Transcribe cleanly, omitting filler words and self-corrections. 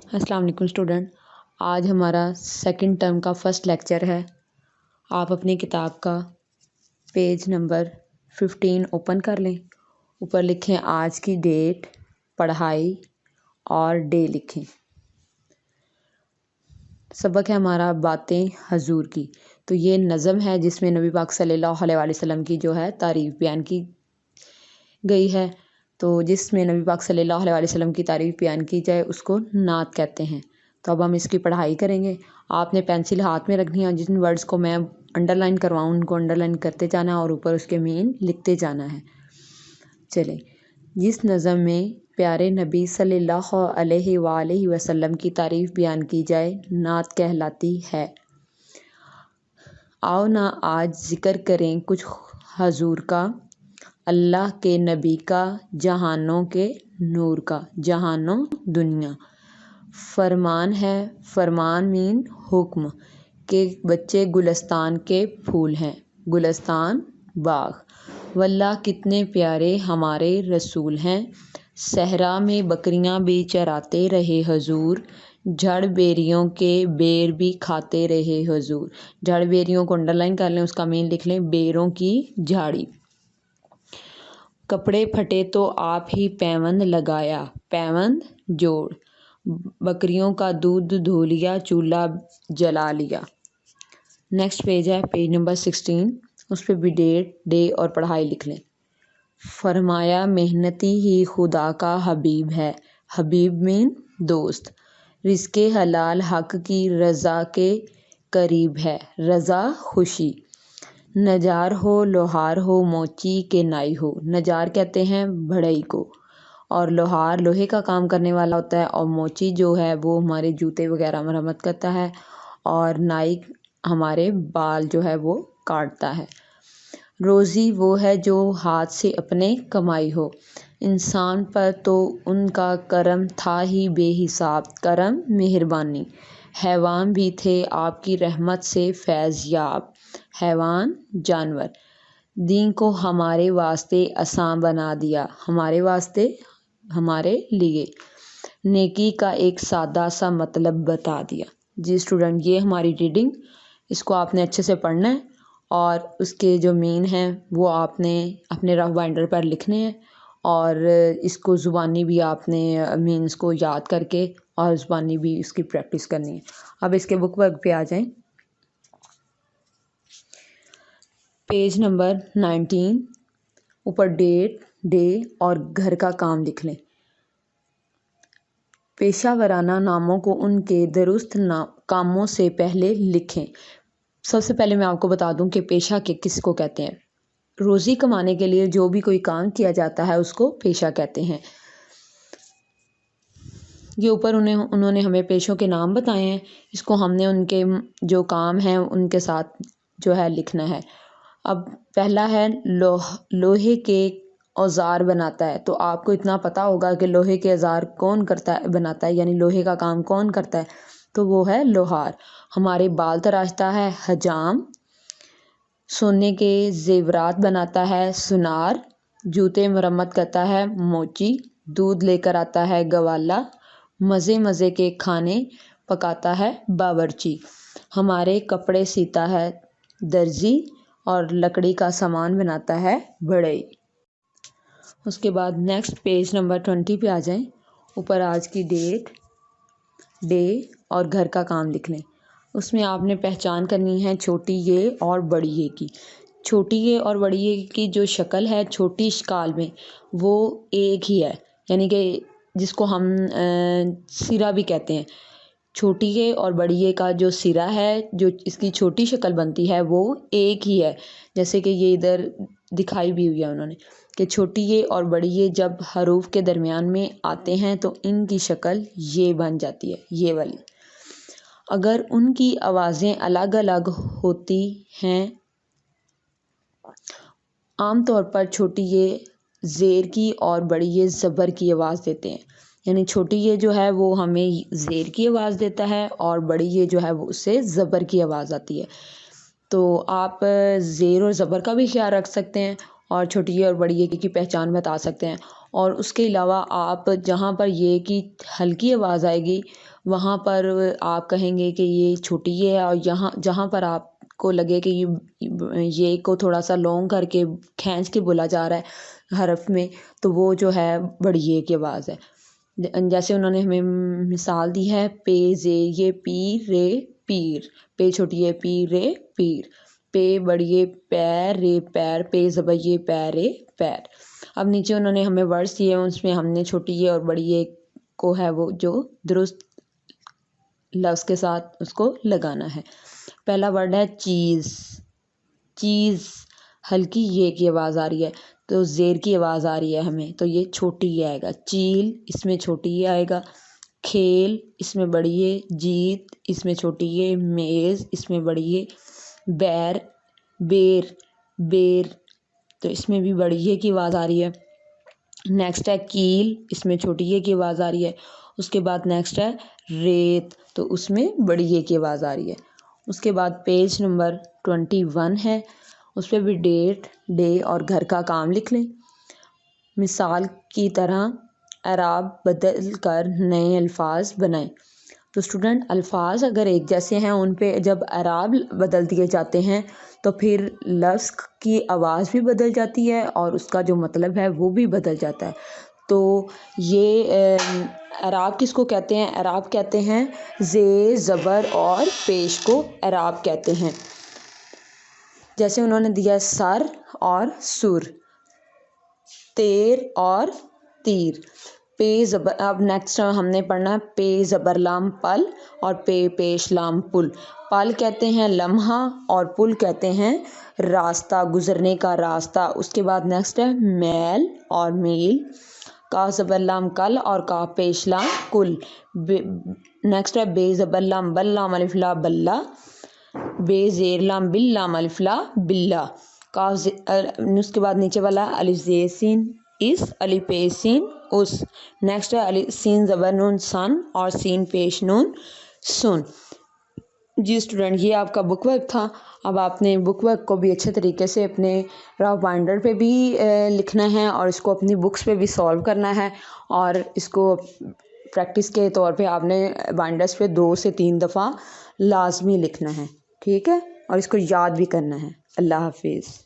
السلام علیکم اسٹوڈنٹ، آج ہمارا سیکنڈ ٹرم کا فرسٹ لیکچر ہے۔ آپ اپنی کتاب کا پیج نمبر 15 اوپن کر لیں۔ اوپر لکھیں آج کی ڈیٹ، پڑھائی اور ڈے لکھیں۔ سبق ہے ہمارا باتیں حضور کی۔ تو یہ نظم ہے جس میں نبی پاک صلی اللہ علیہ وسلم کی جو ہے تعریف بیان کی گئی ہے۔ تو جس میں نبی پاک صلی اللہ علیہ وسلم کی تعریف بیان کی جائے اس کو نعت کہتے ہیں۔ تو اب ہم اس کی پڑھائی کریں گے۔ آپ نے پینسل ہاتھ میں رکھنی ہے، جن ورڈز کو میں انڈر لائن کرواؤں ان کو انڈر لائن کرتے جانا ہے اور اوپر اس کے مین لکھتے جانا ہے۔ چلیں، جس نظم میں پیارے نبی صلی اللہ علیہ وآلہ وسلم کی تعریف بیان کی جائے نعت کہلاتی ہے۔ آؤ نا آج ذکر کریں کچھ حضور کا، اللہ کے نبی کا، جہانوں کے نور کا، جہانوں دنیا۔ فرمان ہے، فرمان مین حکم، کہ بچے گلستان کے پھول ہیں، گلستان باغ۔ واللہ کتنے پیارے ہمارے رسول ہیں، صحرا میں بکریاں بھی چراتے رہے حضور، جھڑ بیریوں کے بیر بھی کھاتے رہے حضور۔ جھڑ بیریوں کو انڈر لائن کر لیں، اس کا مین لکھ لیں بیروں کی جھاڑی۔ کپڑے پھٹے تو آپ ہی پیوند لگایا، پیوند جوڑ۔ بکریوں کا دودھ دھو لیا، چولہا جلا لیا۔ نیکسٹ پیج ہے پیج نمبر 16، اس پہ بھی ڈیٹ، ڈے اور پڑھائی لکھ لیں۔ فرمایا محنتی ہی خدا کا حبیب ہے، حبیب مین دوست، رزق حلال حق کی رضا کے قریب ہے، رضا خوشی۔ نجار ہو لوہار ہو موچی کے نائی ہو، نجار کہتے ہیں بڑھئی کو، اور لوہار لوہے کا کام کرنے والا ہوتا ہے، اور موچی جو ہے وہ ہمارے جوتے وغیرہ مرمت کرتا ہے، اور نائی ہمارے بال جو ہے وہ کاٹتا ہے۔ روزی وہ ہے جو ہاتھ سے اپنے کمائی ہو، انسان پر تو ان کا کرم تھا ہی بے حساب، کرم مہربانی۔ حیوان بھی تھے آپ کی رحمت سے فیض یاب، حیوان جانور۔ دین کو ہمارے واسطے آسان بنا دیا، ہمارے واسطے ہمارے لیے، نیکی کا ایک سادہ سا مطلب بتا دیا۔ جی اسٹوڈنٹ، یہ ہماری ریڈنگ، اس کو آپ نے اچھے سے پڑھنا ہے، اور اس کے جو مین ہیں وہ آپ نے اپنے رف بائنڈر پر لکھنے ہیں، اور اس کو زبانی بھی آپ نے مینس کو یاد کر کے اور زبانی بھی اس کی پریکٹس کرنی ہے۔ اب اس کے بک ورک پہ آ جائیں۔ پیج نمبر 19، اوپر ڈیٹ، ڈے اور گھر کا کام لکھ لیں۔ پیشہ ورانہ ناموں کو ان کے درست کاموں سے پہلے لکھیں۔ سب سے پہلے میں آپ کو بتا دوں کہ پیشہ کے کس کو کہتے ہیں۔ روزی کمانے کے لیے جو بھی کوئی کام کیا جاتا ہے اس کو پیشہ کہتے ہیں۔ یہ اوپر انہوں نے ہمیں پیشوں کے نام بتائے ہیں، اس کو ہم نے ان کے جو کام ہیں ان کے ساتھ جو ہے لکھنا ہے۔ اب پہلا ہے لوہے کے اوزار بناتا ہے، تو آپ کو اتنا پتہ ہوگا کہ لوہے کے اوزار کون بناتا ہے، یعنی لوہے کا کام کون کرتا ہے، تو وہ ہے لوہار۔ ہمارے بال تراشتا ہے حجام، سونے کے زیورات بناتا ہے سونار، جوتے مرمت کرتا ہے موچی، دودھ لے کر آتا ہے گوالا، مزے مزے کے کھانے پکاتا ہے باورچی، ہمارے کپڑے سیتا ہے درزی، اور لکڑی کا سامان بناتا ہے بڑھئی۔ اس کے بعد نیکسٹ پیج نمبر 20 پہ آ جائیں۔ اوپر آج کی ڈیٹ، ڈے اور گھر کا کام لکھ لیں۔ اس میں آپ نے پہچان کرنی ہے چھوٹی یہ اور بڑی یہ کی۔ چھوٹی یہ اور بڑی یہ کی جو شکل ہے چھوٹی شکال میں وہ ایک ہی ہے، یعنی کہ جس کو ہم سرا بھی کہتے ہیں۔ چھوٹی یہ اور بڑی یہ کا جو سرا ہے، جو اس کی چھوٹی شکل بنتی ہے وہ ایک ہی ہے، جیسے کہ یہ ادھر دکھائی بھی ہوئی ہے انہوں نے کہ چھوٹی یہ اور بڑی یہ جب حروف کے درمیان میں آتے ہیں تو ان کی شکل یہ بن جاتی ہے، یہ والی۔ اگر ان کی آوازیں الگ الگ ہوتی ہیں، عام طور پر چھوٹی یہ زیر کی اور بڑی یہ زبر کی آواز دیتے ہیں، یعنی چھوٹی یہ جو ہے وہ ہمیں زیر کی آواز دیتا ہے اور بڑی یہ جو ہے وہ اس سے زبر کی آواز آتی ہے۔ تو آپ زیر اور زبر کا بھی خیال رکھ سکتے ہیں، اور چھوٹی یہ اور بڑی یہ کی پہچان بتا سکتے ہیں. اور اس کے علاوہ آپ جہاں پر یہ کی ہلکی آواز آئے گی وہاں پر آپ کہیں گے کہ یہ چھوٹی یہ ہے، اور جہاں پر آپ کو لگے کہ یہ کو تھوڑا سا لانگ کر کے کھینچ کے بولا جا رہا ہے حرف میں، تو وہ جو ہے بڑی یہ کی آواز ہے. جیسے انہوں نے ہمیں مثال دی ہے، پے زے یہ پیر رے پیر، پے چھوٹی ہے پیر رے پیر، پے بڑی یہ پیر رے پیر، پے زبر یہ پیر رے پیر. اب نیچے انہوں نے ہمیں ورڈس دیے ہیں، اس میں ہم نے چھوٹی یہ اور بڑی یہ کو ہے وہ جو درست لفظ کے ساتھ اس کو لگانا ہے. پہلا ورڈ ہے چیز. چیز ہلکی یہ کی آواز آ رہی ہے تو زیر کی آواز آ رہی ہے ہمیں، تو یہ چھوٹی یہ آئے گا. چیل اس میں چھوٹی یہ آئے گا. کھیل اس میں بڑی یہ. جیت اس میں چھوٹی یہ. میز اس میں بڑی یہ. بیر بیر بیر تو اس میں بھی بڑی یہ کی آواز آ رہی ہے. نیکسٹ ہے کیل، اس میں چھوٹی یہ کی آواز آ رہی ہے. اس کے بعد نیکسٹ ہے ریت، تو اس میں بڑی یہ کی آواز آ رہی ہے. اس کے بعد پیج نمبر 21 ہے، اس پہ بھی ڈیٹ ڈے اور گھر کا کام لکھ لیں. مثال کی طرح اعراب بدل کر نئے الفاظ بنائیں. تو اسٹوڈنٹ الفاظ اگر ایک جیسے ہیں ان پہ جب اعراب بدل دیے جاتے ہیں تو پھر لفظ کی آواز بھی بدل جاتی ہے اور اس کا جو مطلب ہے وہ بھی بدل جاتا ہے. تو یہ اعراب کس کو کہتے ہیں؟ اعراب کہتے ہیں زیر زبر اور پیش کو اعراب کہتے ہیں. جیسے انہوں نے دیا سر اور سر، تیر اور تیر. پے زبر، اب نیکسٹ ہم نے پڑھنا ہے پے زبر لام پل اور پے پیش لام پل. پل کہتے ہیں لمحہ اور پل کہتے ہیں راستہ، گزرنے کا راستہ. اس کے بعد نیکسٹ ہے میل اور میل. کاف زبر لام کل اور کاف پیش لام کل. نیکسٹ ہے بے زبر لام بل لام الف لا بلہ. بے زیر لام بل لام الف لا بلہ. اس کے بعد نیچے والا الف زیر سین اس، الف پیش سین اس. نیکسٹ ہے الف سین زبر نون سن اور سین پیش نون سن. جی اسٹوڈنٹ یہ آپ کا بک ورک تھا. اب آپ نے بک ورک کو بھی اچھے طریقے سے اپنے رف بائنڈر پہ بھی لکھنا ہے اور اس کو اپنی بکس پہ بھی سولو کرنا ہے، اور اس کو پریکٹس کے طور پہ آپ نے بائنڈرس پہ 2 سے 3 دفعہ لازمی لکھنا ہے. ٹھیک ہے، اور اس کو یاد بھی کرنا ہے. اللہ حافظ.